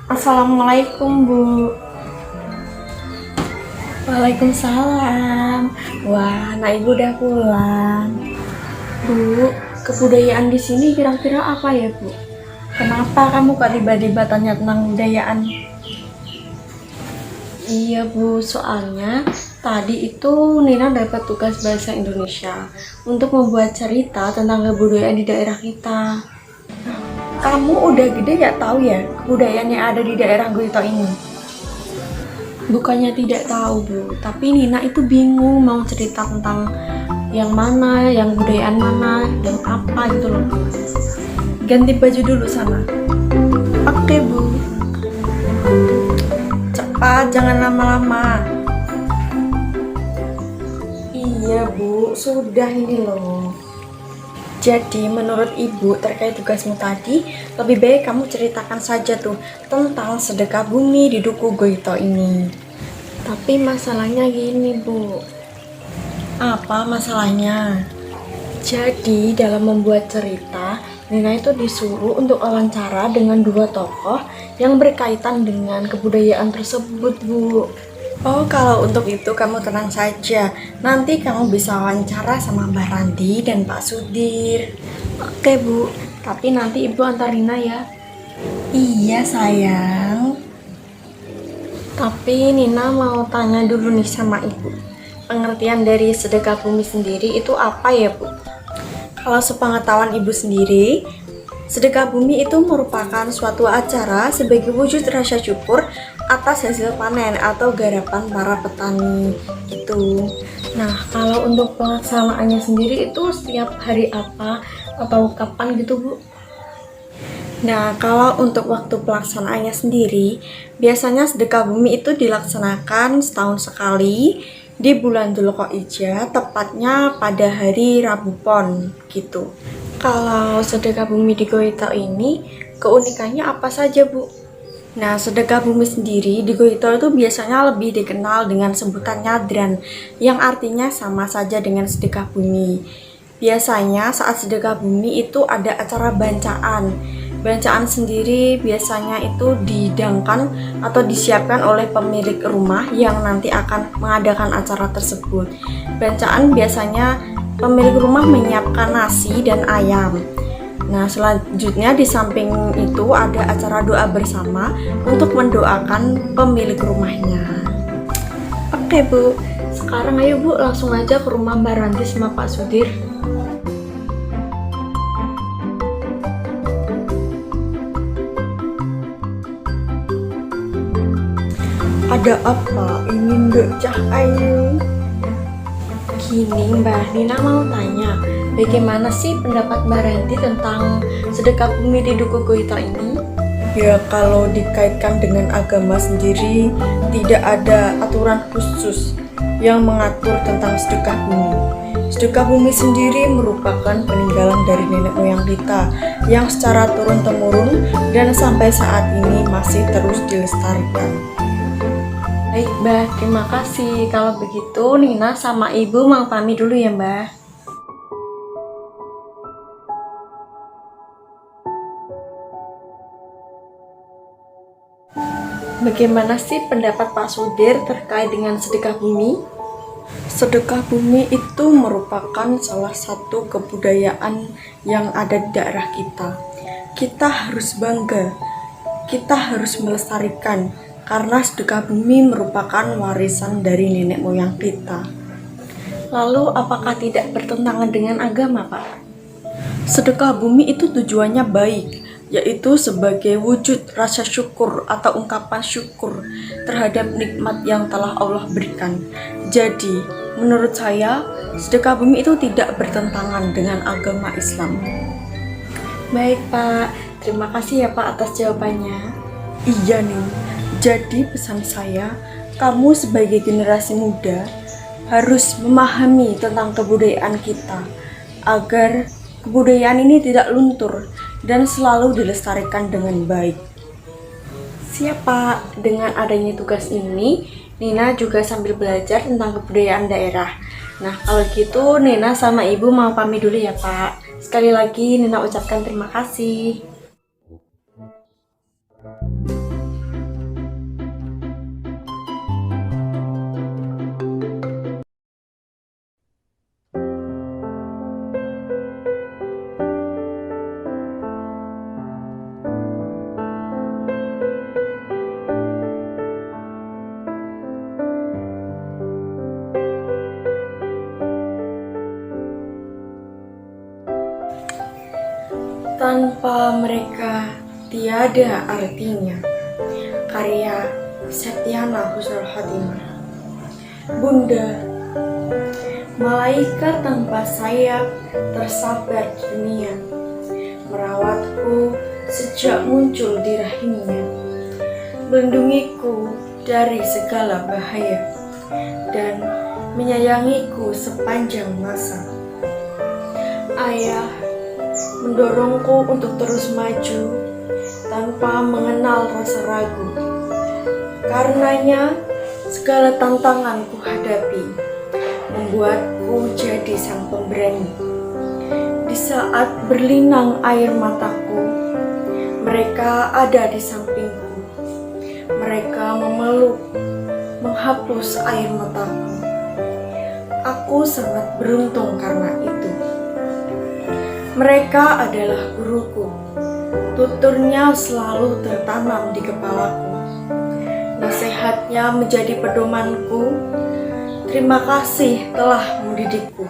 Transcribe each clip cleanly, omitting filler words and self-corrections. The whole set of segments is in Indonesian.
Assalamualaikum Bu. Waalaikumsalam. Wah, anak Ibu udah pulang. Bu, kebudayaan di sini kira-kira apa ya Bu? Kenapa kamu kok tiba-tiba tanya tentang budayaan? Iya Bu, soalnya tadi itu Nina dapat tugas bahasa Indonesia untuk membuat cerita tentang kebudayaan di daerah kita. Kamu udah gede ya tahu ya kebudayaan yang ada di daerah Goito ini? Bukannya tidak tahu Bu, tapi Nina itu bingung mau cerita tentang yang mana, yang budayaan mana, dan apa gitu loh. Ganti baju dulu sana. Oke Bu. Cepat, jangan lama-lama. Iya Bu, sudah ini loh. Jadi menurut Ibu terkait tugasmu tadi, lebih baik kamu ceritakan saja tuh tentang sedekah bumi di Duku Goito ini. Tapi masalahnya gini Bu. Apa masalahnya? Jadi dalam membuat cerita, Nina itu disuruh untuk wawancara dengan dua tokoh yang berkaitan dengan kebudayaan tersebut Bu. Oh, kalau untuk itu kamu tenang saja. Nanti kamu bisa wawancara sama Mbak Ranti dan Pak Sudir. Oke Bu, tapi nanti Ibu antar Nina ya. Iya sayang. Tapi Nina mau tanya dulu nih sama Ibu. Pengertian dari sedekah bumi sendiri itu apa ya Bu? Kalau sepengetahuan Ibu sendiri, sedekah bumi itu merupakan suatu acara sebagai wujud rasa syukur atas hasil panen atau garapan para petani gitu. Nah, kalau untuk pelaksanaannya sendiri itu setiap hari apa atau kapan gitu Bu? Nah, kalau untuk waktu pelaksanaannya sendiri, biasanya sedekah bumi itu dilaksanakan setahun sekali di bulan Dzulqa'ijah, tepatnya pada hari Rabu Pon gitu. Kalau sedekah bumi di Goito ini, keunikannya apa saja Bu? Nah, sedekah bumi sendiri di Goito itu biasanya lebih dikenal dengan sebutan nyadran, yang artinya sama saja dengan sedekah bumi. Biasanya saat sedekah bumi itu ada acara bancaan. Bancaan sendiri biasanya itu dihidangkan atau disiapkan oleh pemilik rumah yang nanti akan mengadakan acara tersebut. Bancaan biasanya pemilik rumah menyiapkan nasi dan ayam. Nah, selanjutnya di samping itu ada acara doa bersama untuk mendoakan pemilik rumahnya. Oke Bu, sekarang ayo Bu langsung aja ke rumah Mbak Ranti sama Pak Sudir. Ada apa? Ingin Cah Ayu? Gini Mbak, Nina mau tanya, bagaimana sih pendapat Mbak Ranti tentang sedekah bumi di Duku Goito ini? Ya, kalau dikaitkan dengan agama sendiri, tidak ada aturan khusus yang mengatur tentang sedekah bumi. Sedekah bumi sendiri merupakan peninggalan dari nenek moyang kita yang secara turun-temurun dan sampai saat ini masih terus dilestarikan. Baik Mbak, terima kasih. Kalau begitu Nina sama Ibu mau pamit dulu ya Mbak. Bagaimana sih pendapat Pak Sudir terkait dengan sedekah bumi? Sedekah bumi itu merupakan salah satu kebudayaan yang ada di daerah kita. Kita harus bangga, kita harus melestarikan, karena sedekah bumi merupakan warisan dari nenek moyang kita. Lalu apakah tidak bertentangan dengan agama Pak? Sedekah bumi itu tujuannya baik, yaitu sebagai wujud rasa syukur atau ungkapan syukur terhadap nikmat yang telah Allah berikan. Jadi, menurut saya, sedekah bumi itu tidak bertentangan dengan agama Islam. Baik Pak, terima kasih ya Pak atas jawabannya. Iya nih, jadi pesan saya, kamu sebagai generasi muda harus memahami tentang kebudayaan kita agar kebudayaan ini tidak luntur dan selalu dilestarikan dengan baik. Siapa dengan adanya tugas ini, Nina juga sambil belajar tentang kebudayaan daerah. Nah, kalau gitu Nina sama Ibu mau pamit dulu ya, Pak. Sekali lagi Nina ucapkan terima kasih. Tanpa mereka tiada artinya. Karya Septiana Husnul Khotimah. Bunda, malaikat tanpa sayap tersabar di dunia, merawatku sejak muncul di rahimnya, melindungiku dari segala bahaya, dan menyayangiku sepanjang masa. Ayah mendorongku untuk terus maju tanpa mengenal rasa ragu. Karenanya, segala tantangan ku hadapi, membuatku jadi sang pemberani. Di saat berlinang air mataku, mereka ada di sampingku. Mereka memeluk, menghapus air mataku. Aku sangat beruntung karena itu. Mereka adalah guruku. Tuturnya selalu tertanam di kepalaku. Nasihatnya menjadi pedomanku. Terima kasih telah mendidikku.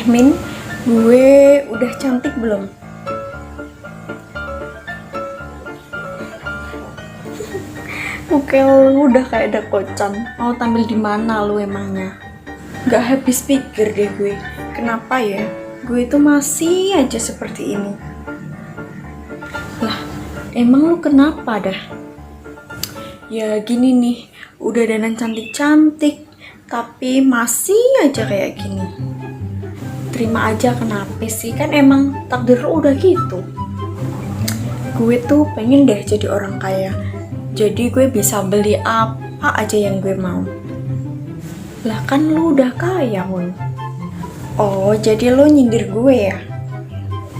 Min, gue udah cantik belum? Oke, lu udah kayak ada kocan. Mau tampil di mana lu emangnya? Gak habis pikir deh gue. Kenapa ya? Gue itu masih aja seperti ini. Lah, emang lu kenapa dah? Ya gini nih, udah dandan cantik-cantik, tapi masih aja kayak gini. Terima aja, kenapa sih? Kan emang takdir lu udah gitu. Gue tuh pengen deh jadi orang kaya. Jadi gue bisa beli apa aja yang gue mau. Lah kan lu udah kaya, Mun. Oh, jadi lu nyindir gue ya?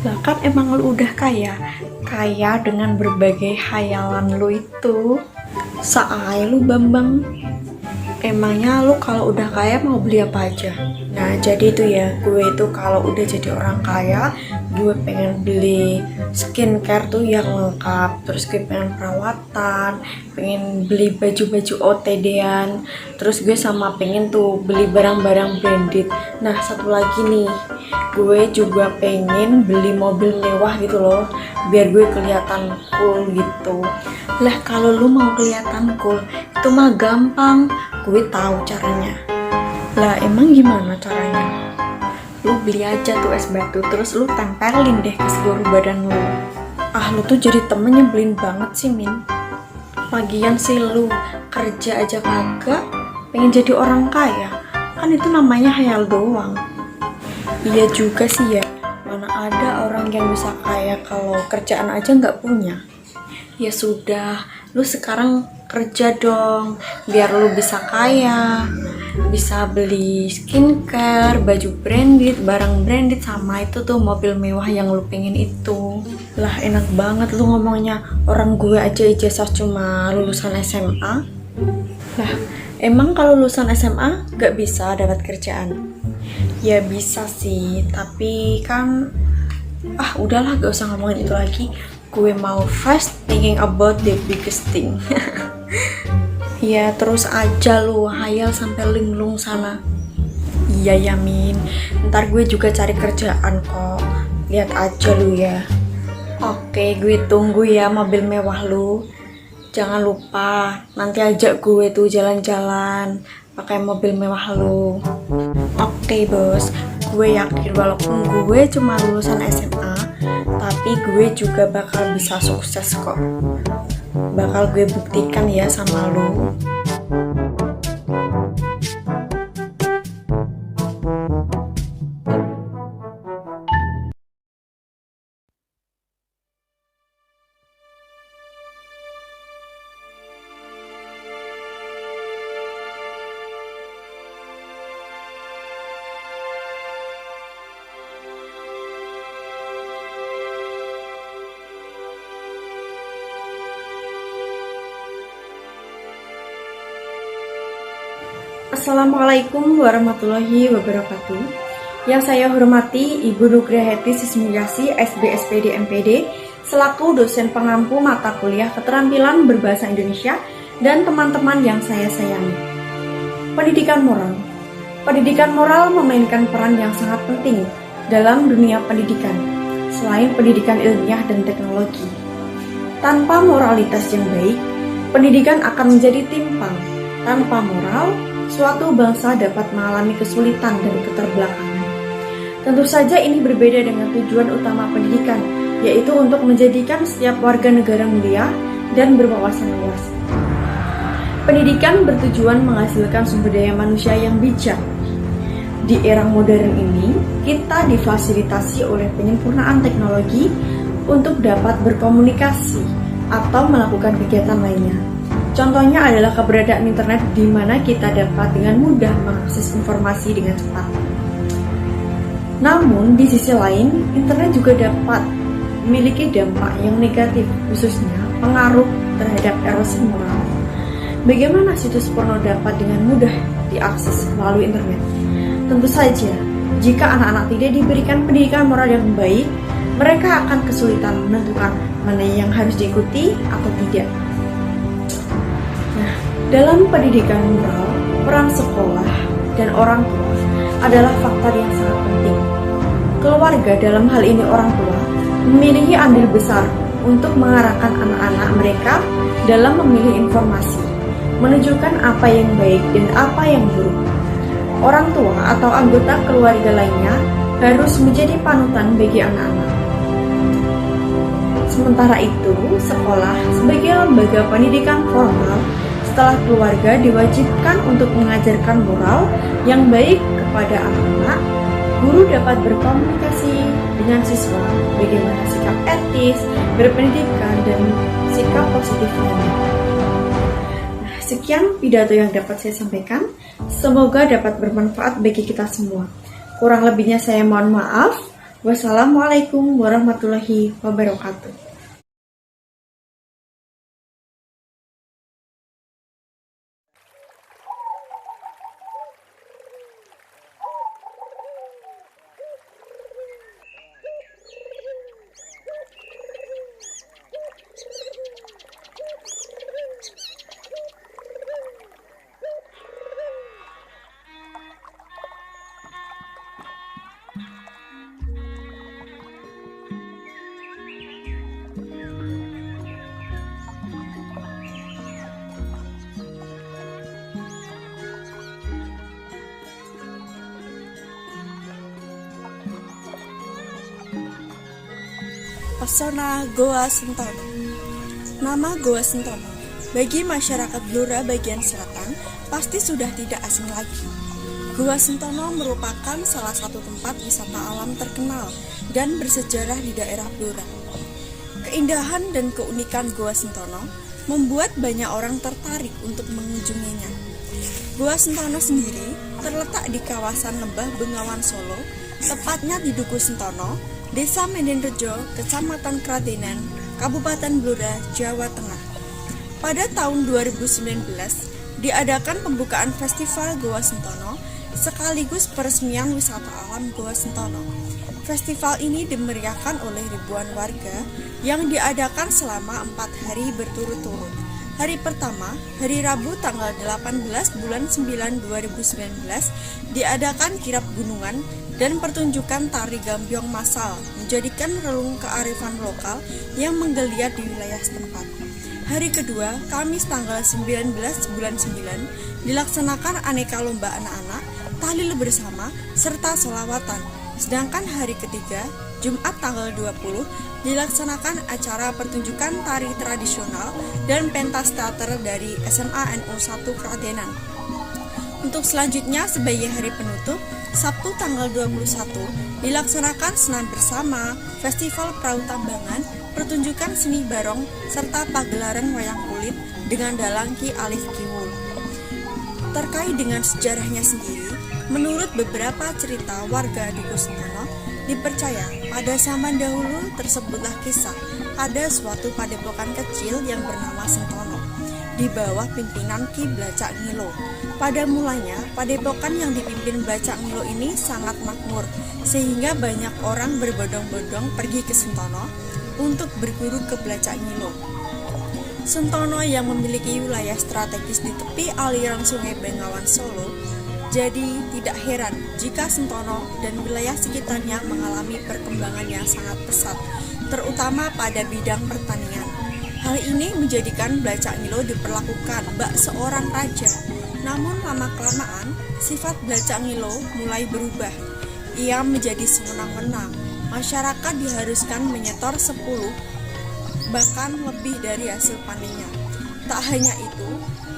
Lah kan emang lu udah kaya. Kaya dengan berbagai hayalan lu itu. Saai lu Bambang. Emangnya lu kalau udah kaya mau beli apa aja? Nah jadi itu ya, gue itu kalau udah jadi orang kaya, gue pengen beli skincare tuh yang lengkap. Terus gue pengen perawatan, pengen beli baju-baju OTD-an. Terus gue sama pengen tuh beli barang-barang branded. Nah satu lagi nih, gue juga pengen beli mobil mewah gitu loh, biar gue kelihatan cool gitu. Lah kalau lu mau kelihatan cool, itu mah gampang, gue tahu caranya. Lah emang gimana caranya? Lu beli aja tuh es batu, terus lu tempelin deh ke seluruh badan lu. Ah lu tuh jadi temen nyebelin banget sih, Min. Lagian sih lu kerja aja kagak, pengen jadi orang kaya. Kan itu namanya hayal doang. Iya juga sih ya, mana ada orang yang bisa kaya kalau kerjaan aja nggak punya. Ya sudah, lu sekarang kerja dong, biar lu bisa kaya, bisa beli skincare, baju branded, barang branded, sama itu tuh mobil mewah yang lu pengen itu. Lah enak banget lu ngomongnya, orang gue aja ijazah cuma lulusan SMA. Lah emang kalau lulusan SMA gak bisa dapat kerjaan? Ya bisa sih, tapi kan udahlah gak usah ngomongin itu lagi. Gue mau first thinking about the biggest thing. Ya terus aja lu hayal sampai linglung sana. Iya ya Min, ntar gue juga cari kerjaan kok. Lihat aja lu ya. Oke, gue tunggu ya mobil mewah lu. Jangan lupa nanti ajak gue tuh jalan-jalan pakai mobil mewah lu. Oke bos, gue yakin walaupun gue cuma lulusan SMA, tapi gue juga bakal bisa sukses kok. Bakal gue buktikan ya sama lu. Assalamualaikum warahmatullahi wabarakatuh. Yang saya hormati Ibu Nugraheti Sismiryasi, SBSPD MPD, selaku dosen pengampu mata kuliah keterampilan berbahasa Indonesia, dan teman-teman yang saya sayangi. Pendidikan moral. Pendidikan moral memainkan peran yang sangat penting dalam dunia pendidikan, selain pendidikan ilmiah dan teknologi. Tanpa moralitas yang baik, pendidikan akan menjadi timpang. Tanpa moral, suatu bangsa dapat mengalami kesulitan dan keterbelakangan. Tentu saja ini berbeda dengan tujuan utama pendidikan, yaitu untuk menjadikan setiap warga negara mulia dan berwawasan luas. Pendidikan bertujuan menghasilkan sumber daya manusia yang bijak. Di era modern ini, kita difasilitasi oleh penyempurnaan teknologi untuk dapat berkomunikasi atau melakukan kegiatan lainnya. Contohnya adalah keberadaan internet di mana kita dapat dengan mudah mengakses informasi dengan cepat. Namun, di sisi lain, internet juga dapat memiliki dampak yang negatif, khususnya pengaruh terhadap erosi moral. Bagaimana situs porno dapat dengan mudah diakses melalui internet? Tentu saja, jika anak-anak tidak diberikan pendidikan moral yang baik, mereka akan kesulitan menentukan mana yang harus diikuti atau tidak. Dalam pendidikan moral, peran sekolah dan orang tua adalah faktor yang sangat penting. Keluarga, dalam hal ini orang tua, memiliki andil besar untuk mengarahkan anak-anak mereka dalam memilih informasi, menunjukkan apa yang baik dan apa yang buruk. Orang tua atau anggota keluarga lainnya harus menjadi panutan bagi anak-anak. Sementara itu, sekolah sebagai lembaga pendidikan formal setelah keluarga diwajibkan untuk mengajarkan moral yang baik kepada anak-anak. Guru dapat berkomunikasi dengan siswa bagaimana sikap etis, berpendidikan, dan sikap positif lainnya. Sekian pidato yang dapat saya sampaikan. Semoga dapat bermanfaat bagi kita semua. Kurang lebihnya saya mohon maaf. Wassalamualaikum warahmatullahi wabarakatuh. Pesona Goa Sentono. Nama Goa Sentono bagi masyarakat Blora bagian selatan pasti sudah tidak asing lagi. Goa Sentono merupakan salah satu tempat wisata alam terkenal dan bersejarah di daerah Blora. Keindahan dan keunikan Goa Sentono membuat banyak orang tertarik untuk mengunjunginya. Goa Sentono sendiri terletak di kawasan Lembah Bengawan Solo, tepatnya di Duku Sentono, Desa Medanrejo, Kecamatan Kradenan, Kabupaten Blora, Jawa Tengah. Pada tahun 2019, diadakan pembukaan Festival Goa Sentono sekaligus peresmian wisata alam Goa Sentono. Festival ini dimeriahkan oleh ribuan warga yang diadakan selama 4 hari berturut-turut. Hari pertama, hari Rabu tanggal 18 bulan 9 2019, diadakan kirap gunungan dan pertunjukan tari gambyong massal menjadikan relung kearifan lokal yang menggeliat di wilayah setempat. Hari kedua, Kamis tanggal 19 bulan 9, dilaksanakan aneka lomba anak-anak, tahlil bersama, serta sholawatan. Sedangkan hari ketiga, Jumat tanggal 20, dilaksanakan acara pertunjukan tari tradisional dan pentas teater dari SMA NU 1 Kradenan. Untuk selanjutnya sebagai hari penutup, Sabtu tanggal 21, dilaksanakan senam bersama, festival perahu tambangan, pertunjukan seni barong, serta pagelaran wayang kulit dengan dalang Ki Alif Kiwul. Terkait dengan sejarahnya sendiri, menurut beberapa cerita warga Dukuh Sentono, dipercaya pada zaman dahulu tersebutlah kisah ada suatu padepokan kecil yang bernama Sentono di bawah pimpinan Ki Blacak Ngilo. Pada mulanya, padepokan yang dipimpin Blacak Ngilo ini sangat makmur, sehingga banyak orang berbondong-bondong pergi ke Sentono untuk berguru ke Blacak Ngilo. Sentono yang memiliki wilayah strategis di tepi aliran Sungai Bengawan Solo, jadi tidak heran jika Sentono dan wilayah sekitarnya mengalami perkembangan yang sangat pesat, terutama pada bidang pertanian. Hal ini menjadikan Blacak Ngilo diperlakukan bak seorang raja. Namun lama-kelamaan, sifat Blacak Ngilo mulai berubah. Ia menjadi sewenang-wenang. Masyarakat diharuskan menyetor 10, bahkan lebih dari hasil panennya. Tak hanya itu,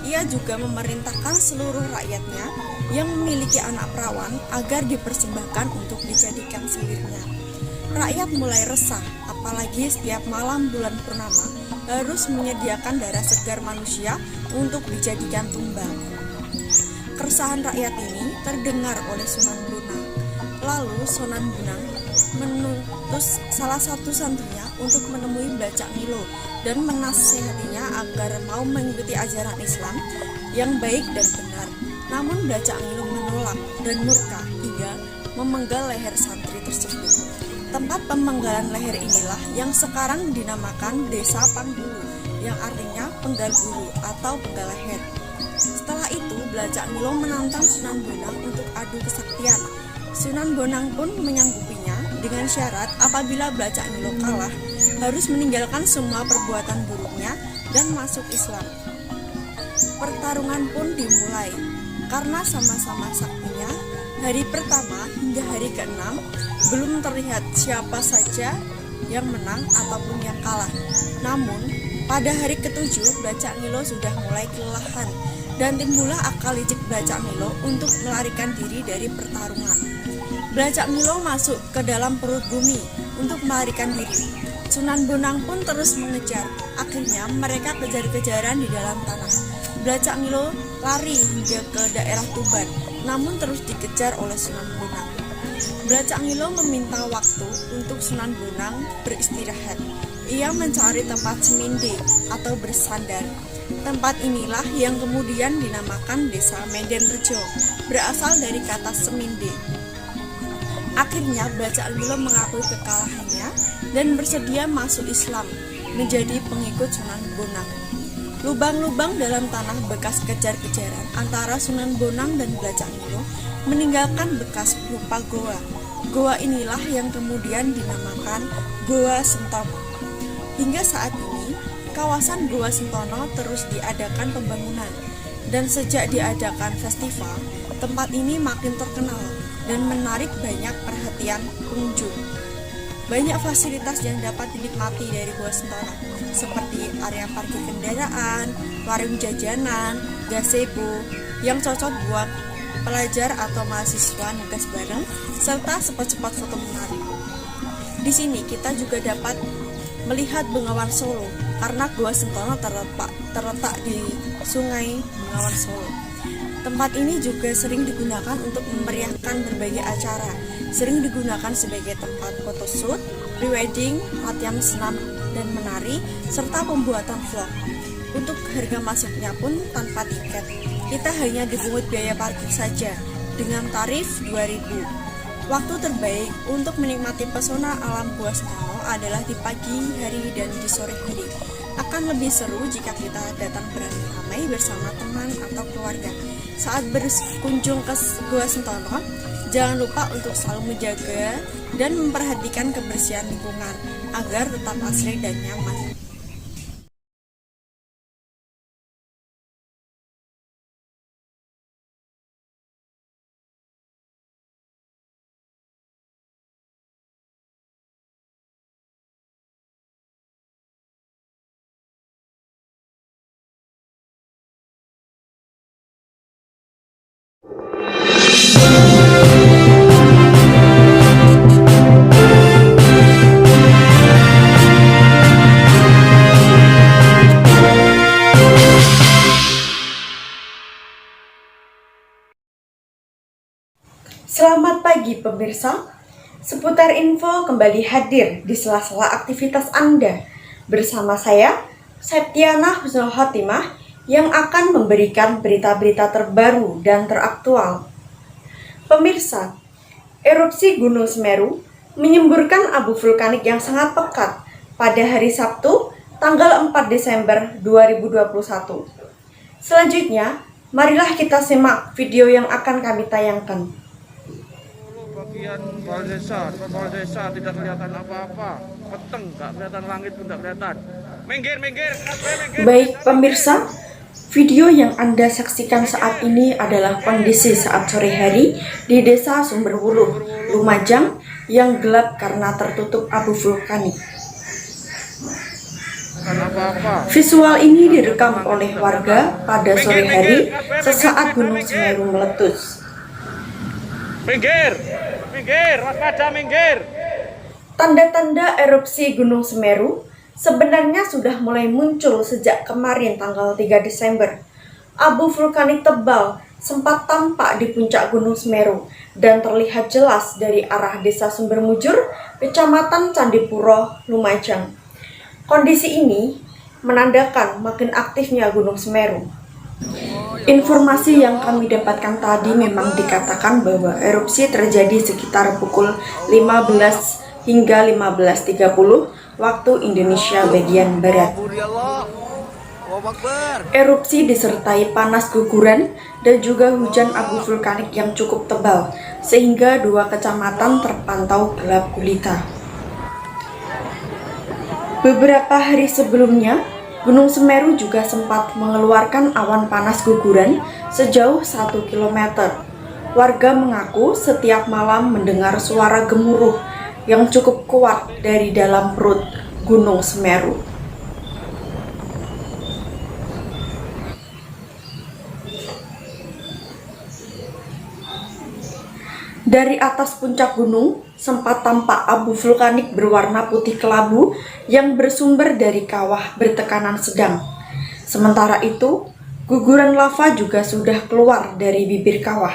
ia juga memerintahkan seluruh rakyatnya yang memiliki anak perawan agar dipersembahkan untuk dijadikan sihirnya. Rakyat mulai resah, apalagi setiap malam bulan purnama harus menyediakan darah segar manusia untuk dijadikan tumbang. Keresahan rakyat ini terdengar oleh Sunan Bonang. Lalu Sunan Bonang mengutus salah satu santrinya untuk menemui Blacak Ngilo dan menasihatinya agar mau mengikuti ajaran Islam yang baik dan benar. Namun Blacak Ngilo menolak dan murka hingga memenggal leher santri tersebut. Tempat pemenggalan leher inilah yang sekarang dinamakan Desa Panggulu, yang artinya penggal bulu atau penggal leher. Setelah itu, Blacak Ngilo menantang Sunan Bonang untuk adu kesaktian. Sunan Bonang pun menyanggupinya dengan syarat apabila Blacak Ngilo kalah, harus meninggalkan semua perbuatan buruknya dan masuk Islam. Pertarungan pun dimulai. Karena sama-sama saktinya, hari pertama hingga hari ke-6 belum terlihat siapa saja yang menang ataupun yang kalah. Namun, pada hari ke-7 Blacak Ngilo sudah mulai kelelahan dan timbullah akal licik Blacak Ngilo untuk melarikan diri dari pertarungan. Blacak Ngilo masuk ke dalam perut bumi untuk melarikan diri. Sunan Bonang pun terus mengejar. Akhirnya mereka kejar-kejaran di dalam tanah. Blacak Ngilo lari hingga ke daerah Tuban, namun terus dikejar oleh Sunan Bonang. Blacak Ngilo meminta waktu untuk Sunan Bonang beristirahat. Ia mencari tempat seminde atau bersandar. Tempat inilah yang kemudian dinamakan Desa Medan-Rejo, berasal dari kata seminde. Akhirnya Blacak Ngilo mengakui kekalahannya dan bersedia masuk Islam, menjadi pengikut Sunan Bonang. Lubang-lubang dalam tanah bekas kejar-kejaran antara Sunan Bonang dan Blacak Ngilo meninggalkan bekas berupa goa. Goa inilah yang kemudian dinamakan Goa Sentono. Hingga saat ini, kawasan Goa Sentono terus diadakan pembangunan, dan sejak diadakan festival, tempat ini makin terkenal dan menarik banyak perhatian pengunjung. Banyak fasilitas yang dapat dinikmati dari Goa Sentono, seperti area parkir kendaraan, warung jajanan, gazebo yang cocok buat pelajar atau mahasiswa nugas bareng, serta spot-spot foto menarik. Di sini kita juga dapat melihat Bengawan Solo, karena Goa Sentono terletak di Sungai Bengawan Solo. Tempat ini juga sering digunakan untuk memeriahkan berbagai acara, sering digunakan sebagai tempat photoshoot, pre-wedding, latihan senam dan menari, serta pembuatan vlog. Untuk harga masuknya pun tanpa tiket. Kita hanya dipungut biaya parkir saja dengan tarif 2.000. Waktu terbaik untuk menikmati pesona alam Goa Sentono adalah di pagi hari dan di sore hari. Akan lebih seru jika kita datang beramai-ramai bersama teman atau keluarga. Saat berkunjung ke Goa Sentono, Jangan lupa untuk selalu menjaga dan memperhatikan kebersihan lingkungan agar tetap asri dan nyaman. Selamat pagi pemirsa, seputar info kembali hadir di sela-sela aktivitas Anda bersama saya, Septiana Husnul Khotimah, yang akan memberikan berita-berita terbaru dan teraktual. Pemirsa, erupsi Gunung Semeru menyemburkan abu vulkanik yang sangat pekat pada hari Sabtu, tanggal 4 Desember 2021. Selanjutnya, marilah kita simak video yang akan kami tayangkan. Bagian kepala desa tidak kelihatan apa-apa, peteng, nggak kelihatan, langit pun nggak kelihatan. Minggir. Baik pemirsa, video yang Anda saksikan saat ini adalah kondisi saat sore hari di Desa Sumberwuluh, Lumajang yang gelap karena tertutup abu vulkanik. Visual ini direkam oleh warga pada sore hari sesaat Gunung Semeru meletus. Minggir, waspada, minggir. Tanda-tanda erupsi Gunung Semeru sebenarnya sudah mulai muncul sejak kemarin tanggal 3 Desember. Abu vulkanik tebal sempat tampak di puncak Gunung Semeru dan terlihat jelas dari arah Desa Sumbermujur, Kecamatan Candipuro, Lumajang. Kondisi ini menandakan makin aktifnya Gunung Semeru. Informasi yang kami dapatkan tadi memang dikatakan bahwa erupsi terjadi sekitar pukul 15 hingga 15.30 waktu Indonesia bagian barat. Erupsi disertai panas guguran dan juga hujan abu vulkanik yang cukup tebal, sehingga dua kecamatan terpantau gelap gulita. Beberapa hari sebelumnya, Gunung Semeru juga sempat mengeluarkan awan panas guguran sejauh 1 km. Warga mengaku setiap malam mendengar suara gemuruh yang cukup kuat dari dalam perut Gunung Semeru. Dari atas puncak gunung, sempat tampak abu vulkanik berwarna putih kelabu yang bersumber dari kawah bertekanan sedang. Sementara itu, guguran lava juga sudah keluar dari bibir kawah.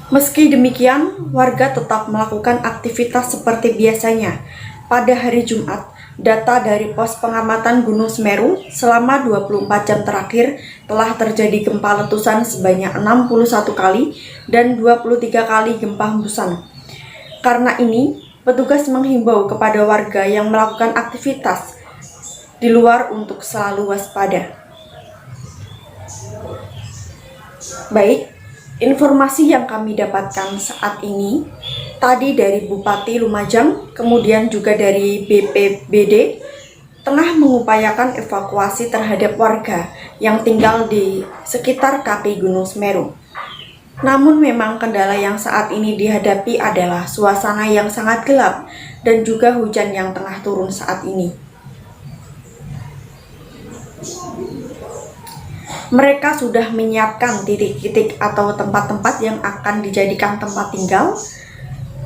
Meski demikian, warga tetap melakukan aktivitas seperti biasanya. Pada hari Jumat, data dari pos pengamatan Gunung Semeru selama 24 jam terakhir telah terjadi gempa letusan sebanyak 61 kali dan 23 kali gempa hembusan. Karena ini, petugas menghimbau kepada warga yang melakukan aktivitas di luar untuk selalu waspada. Baik, informasi yang kami dapatkan saat ini tadi dari Bupati Lumajang, kemudian juga dari BPBD, tengah mengupayakan evakuasi terhadap warga yang tinggal di sekitar kaki Gunung Semeru. Namun memang kendala yang saat ini dihadapi adalah suasana yang sangat gelap dan juga hujan yang tengah turun saat ini. Mereka sudah menyiapkan titik-titik atau tempat-tempat yang akan dijadikan tempat tinggal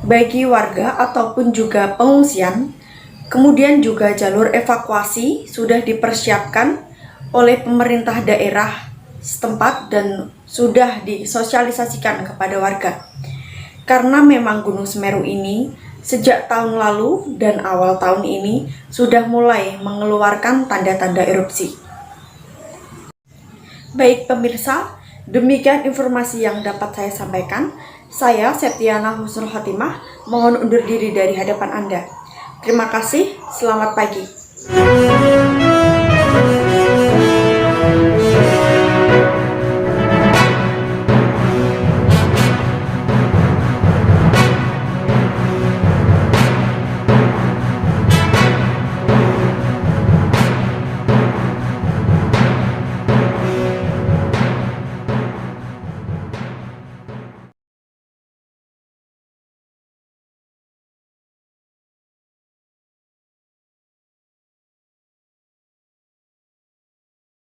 bagi warga ataupun juga pengungsian. Kemudian juga jalur evakuasi sudah dipersiapkan oleh pemerintah daerah setempat dan sudah disosialisasikan kepada warga. Karena memang Gunung Semeru ini sejak tahun lalu dan awal tahun ini sudah mulai mengeluarkan tanda-tanda erupsi. Baik pemirsa, demikian informasi yang dapat saya sampaikan. Saya Septiana Husnul Khotimah, mohon undur diri dari hadapan Anda. Terima kasih, selamat pagi.